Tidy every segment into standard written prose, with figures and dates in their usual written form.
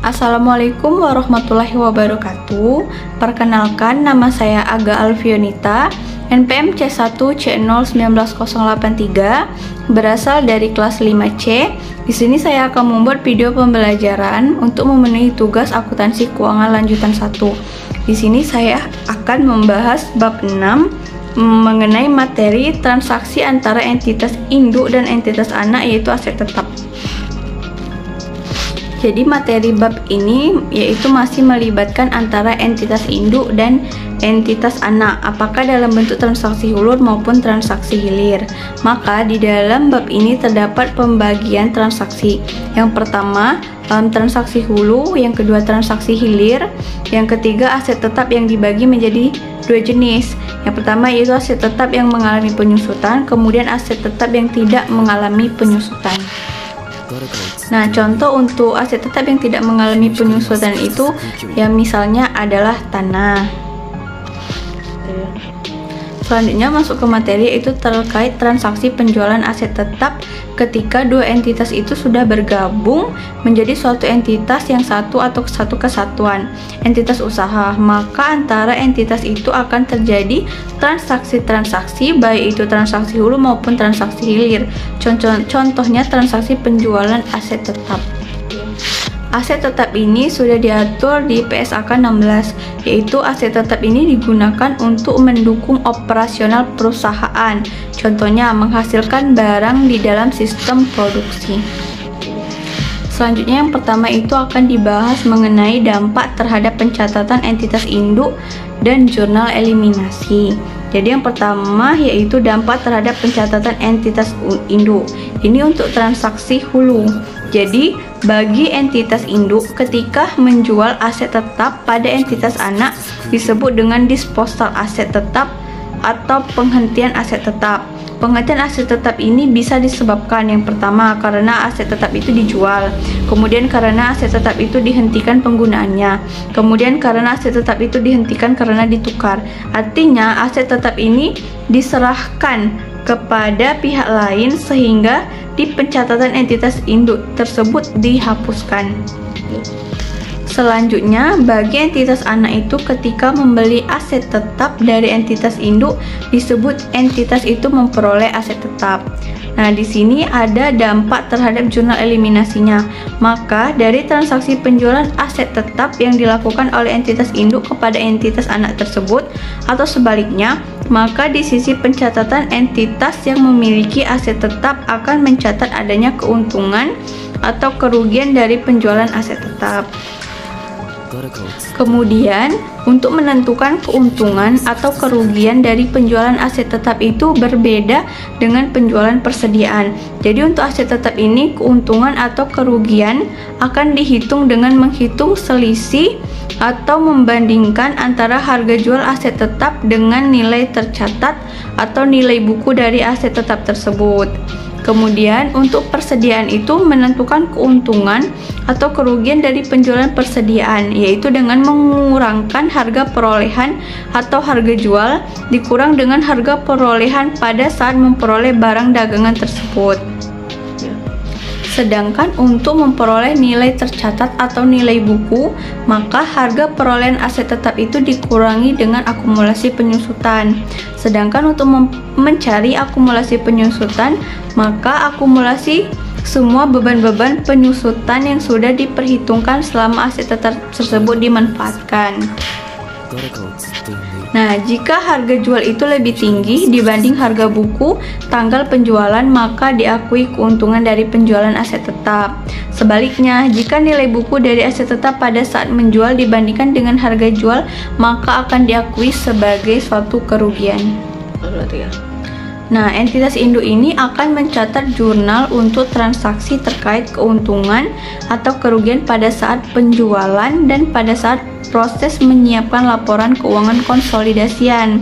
Assalamualaikum warahmatullahi wabarakatuh. Perkenalkan, nama saya Aga Alfionita, NPM C1 C019083, berasal dari kelas 5C. Di sini saya akan membuat video pembelajaran untuk memenuhi tugas akuntansi keuangan lanjutan 1. Di sini saya akan membahas bab 6 mengenai materi transaksi antara entitas induk dan entitas anak, yaitu aset tetap. Jadi materi bab ini yaitu masih melibatkan antara entitas induk dan entitas anak, apakah dalam bentuk transaksi hulur maupun transaksi hilir. Maka di dalam bab ini terdapat pembagian transaksi. Yang pertama transaksi hulu, yang kedua transaksi hilir, yang ketiga aset tetap yang dibagi menjadi dua jenis. Yang pertama yaitu aset tetap yang mengalami penyusutan, kemudian aset tetap yang tidak mengalami penyusutan. Nah, contoh untuk aset tetap yang tidak mengalami penyusutan itu yang misalnya adalah tanah. Selanjutnya masuk ke materi, yaitu terkait transaksi penjualan aset tetap ketika dua entitas itu sudah bergabung menjadi suatu entitas yang satu atau satu kesatuan entitas usaha. Maka antara entitas itu akan terjadi transaksi-transaksi, baik itu transaksi hulu maupun transaksi hilir. Contohnya transaksi penjualan aset tetap. Aset tetap ini sudah diatur di PSAK 16, yaitu aset tetap ini digunakan untuk mendukung operasional perusahaan. Contohnya menghasilkan barang di dalam sistem produksi. Selanjutnya yang pertama itu akan dibahas mengenai dampak terhadap pencatatan entitas induk dan jurnal eliminasi. Jadi yang pertama yaitu dampak terhadap pencatatan entitas induk. Ini untuk transaksi hulu. Jadi bagi entitas induk ketika menjual aset tetap pada entitas anak disebut dengan disposal aset tetap atau penghentian aset tetap. Penghentian aset tetap ini bisa disebabkan yang pertama karena aset tetap itu dijual, kemudian karena aset tetap itu dihentikan penggunaannya, kemudian karena aset tetap itu dihentikan karena ditukar. Artinya aset tetap ini diserahkan kepada pihak lain sehingga di pencatatan entitas induk tersebut dihapuskan. Selanjutnya, bagi entitas anak itu ketika membeli aset tetap dari entitas induk disebut entitas itu memperoleh aset tetap. Nah, di sini ada dampak terhadap jurnal eliminasinya. Maka dari transaksi penjualan aset tetap yang dilakukan oleh entitas induk kepada entitas anak tersebut atau sebaliknya, maka di sisi pencatatan entitas yang memiliki aset tetap akan mencatat adanya keuntungan atau kerugian dari penjualan aset tetap. Kemudian, untuk menentukan keuntungan atau kerugian dari penjualan aset tetap itu berbeda dengan penjualan persediaan. Jadi untuk aset tetap ini, keuntungan atau kerugian akan dihitung dengan menghitung selisih atau membandingkan antara harga jual aset tetap dengan nilai tercatat atau nilai buku dari aset tetap tersebut. Kemudian untuk persediaan itu menentukan keuntungan atau kerugian dari penjualan persediaan, yaitu dengan mengurangkan harga perolehan atau harga jual dikurang dengan harga perolehan pada saat memperoleh barang dagangan tersebut. Sedangkan untuk memperoleh nilai tercatat atau nilai buku, maka harga perolehan aset tetap itu dikurangi dengan akumulasi penyusutan. Sedangkan untuk mencari akumulasi penyusutan, maka akumulasi semua beban-beban penyusutan yang sudah diperhitungkan selama aset tetap tersebut dimanfaatkan. Nah, jika harga jual itu lebih tinggi dibanding harga buku tanggal penjualan, maka diakui keuntungan dari penjualan aset tetap. Sebaliknya, jika nilai buku dari aset tetap pada saat menjual dibandingkan dengan harga jual, maka akan diakui sebagai suatu kerugian. Nah, entitas induk ini akan mencatat jurnal untuk transaksi terkait keuntungan atau kerugian pada saat penjualan dan pada saat proses menyiapkan laporan keuangan konsolidasian.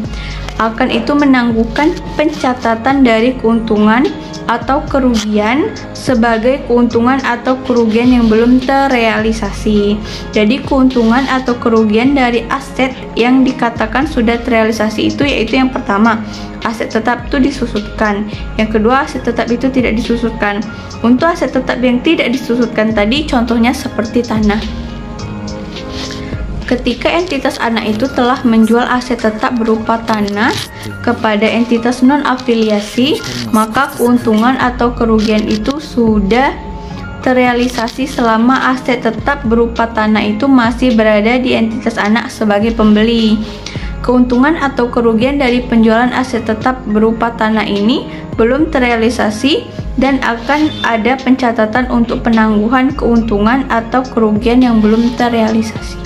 Akan itu menangguhkan pencatatan dari keuntungan atau kerugian sebagai keuntungan atau kerugian yang belum terrealisasi. Jadi keuntungan atau kerugian dari aset yang dikatakan sudah terrealisasi itu yaitu yang pertama, aset tetap itu disusutkan. Yang kedua, aset tetap itu tidak disusutkan. Untuk aset tetap yang tidak disusutkan tadi contohnya seperti tanah. ketika entitas anak itu telah menjual aset tetap berupa tanah kepada entitas non-afiliasi, maka keuntungan atau kerugian itu sudah terrealisasi selama aset tetap berupa tanah itu masih berada di entitas anak sebagai pembeli. Keuntungan atau kerugian dari penjualan aset tetap berupa tanah ini belum terrealisasi dan akan ada pencatatan untuk penangguhan keuntungan atau kerugian yang belum terrealisasi.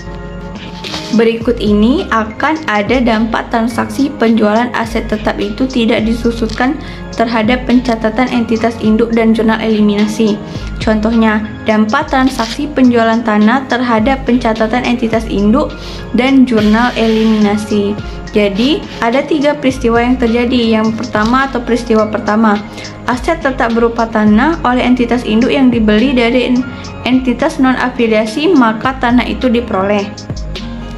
Berikut ini akan ada dampak transaksi penjualan aset tetap itu tidak disusutkan terhadap pencatatan entitas induk dan jurnal eliminasi. Contohnya, dampak transaksi penjualan tanah terhadap pencatatan entitas induk dan jurnal eliminasi. Jadi, ada 3 peristiwa yang terjadi. Yang pertama atau peristiwa pertama, aset tetap berupa tanah oleh entitas induk yang dibeli dari entitas non-afiliasi, maka tanah itu diperoleh.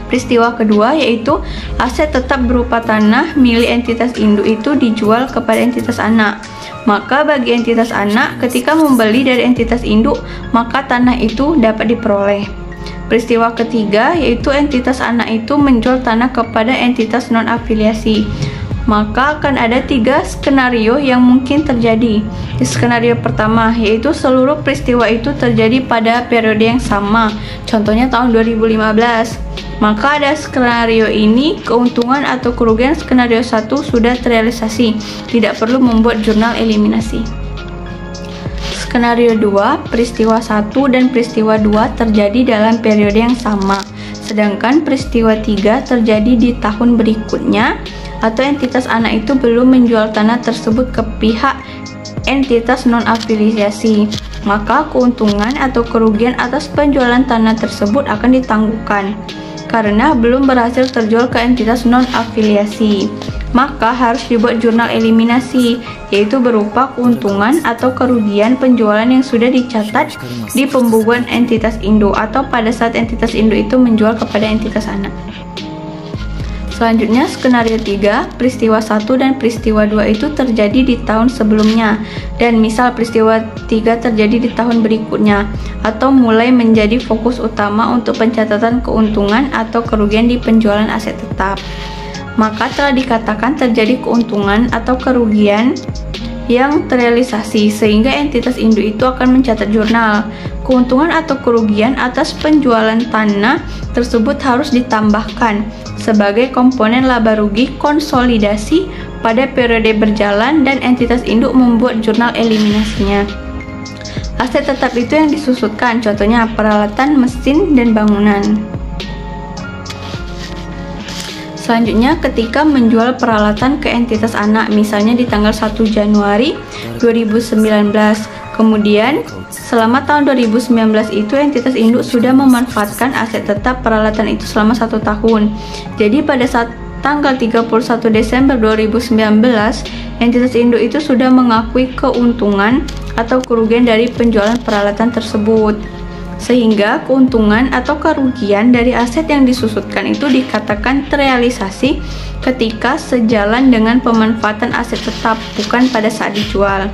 Peristiwa kedua yaitu aset tetap berupa tanah milik entitas induk itu dijual kepada entitas anak. Maka bagi entitas anak ketika membeli dari entitas induk, maka tanah itu dapat diperoleh. Peristiwa ketiga yaitu entitas anak itu menjual tanah kepada entitas non-afiliasi. Maka akan ada 3 skenario yang mungkin terjadi. Skenario pertama yaitu seluruh peristiwa itu terjadi pada periode yang sama, contohnya tahun 2015. Maka ada skenario ini keuntungan atau kerugian skenario 1 sudah terrealisasi, tidak perlu membuat jurnal eliminasi. Skenario 2, peristiwa 1 dan peristiwa 2 terjadi dalam periode yang sama, sedangkan peristiwa 3 terjadi di tahun berikutnya atau entitas anak itu belum menjual tanah tersebut ke pihak entitas non-afiliasi, maka keuntungan atau kerugian atas penjualan tanah tersebut akan ditangguhkan karena belum berhasil terjual ke entitas non-afiliasi. Maka harus dibuat jurnal eliminasi, yaitu berupa keuntungan atau kerugian penjualan yang sudah dicatat di pembukuan entitas induk atau pada saat entitas induk itu menjual kepada entitas anak. Selanjutnya, skenario 3, peristiwa 1 dan peristiwa 2 itu terjadi di tahun sebelumnya, dan misal peristiwa 3 terjadi di tahun berikutnya, atau mulai menjadi fokus utama untuk pencatatan keuntungan atau kerugian di penjualan aset tetap. Maka telah dikatakan terjadi keuntungan atau kerugian yang terrealisasi, sehingga entitas induk itu akan mencatat jurnal. Keuntungan atau kerugian atas penjualan tanah tersebut harus ditambahkan sebagai komponen laba rugi konsolidasi pada periode berjalan dan entitas induk membuat jurnal eliminasinya. Aset tetap itu yang disusutkan, contohnya peralatan, mesin, dan bangunan. Selanjutnya, ketika menjual peralatan ke entitas anak, misalnya di tanggal 1 Januari 2019, kemudian selama tahun 2019 itu entitas induk sudah memanfaatkan aset tetap peralatan itu selama 1 tahun. Jadi pada saat tanggal 31 Desember 2019, entitas induk itu sudah mengakui keuntungan atau kerugian dari penjualan peralatan tersebut. Sehingga keuntungan atau kerugian dari aset yang disusutkan itu dikatakan terrealisasi ketika sejalan dengan pemanfaatan aset tetap, bukan pada saat dijual.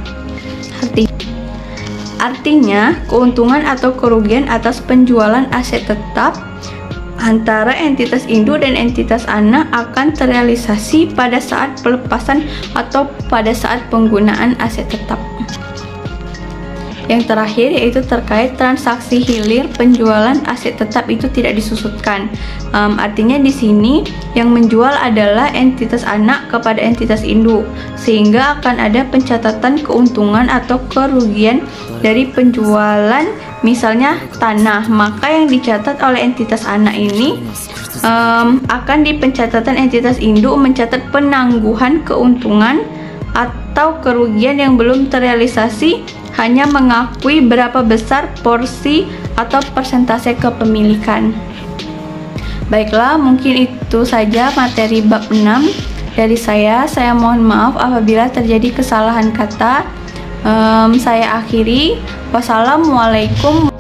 Artinya, keuntungan atau kerugian atas penjualan aset tetap antara entitas induk dan entitas anak akan terrealisasi pada saat pelepasan atau pada saat penggunaan aset tetap. Yang terakhir yaitu terkait transaksi hilir penjualan aset tetap itu tidak disusutkan. Artinya di sini yang menjual adalah entitas anak kepada entitas induk, sehingga akan ada pencatatan keuntungan atau kerugian dari penjualan misalnya tanah. Maka yang dicatat oleh entitas anak ini akan di pencatatan entitas induk mencatat penangguhan keuntungan atau kerugian yang belum terrealisasi, hanya mengakui berapa besar porsi atau persentase kepemilikan. Baiklah, mungkin itu saja materi bab 6 dari saya. Saya mohon maaf apabila terjadi kesalahan kata. Saya akhiri. Wassalamualaikum.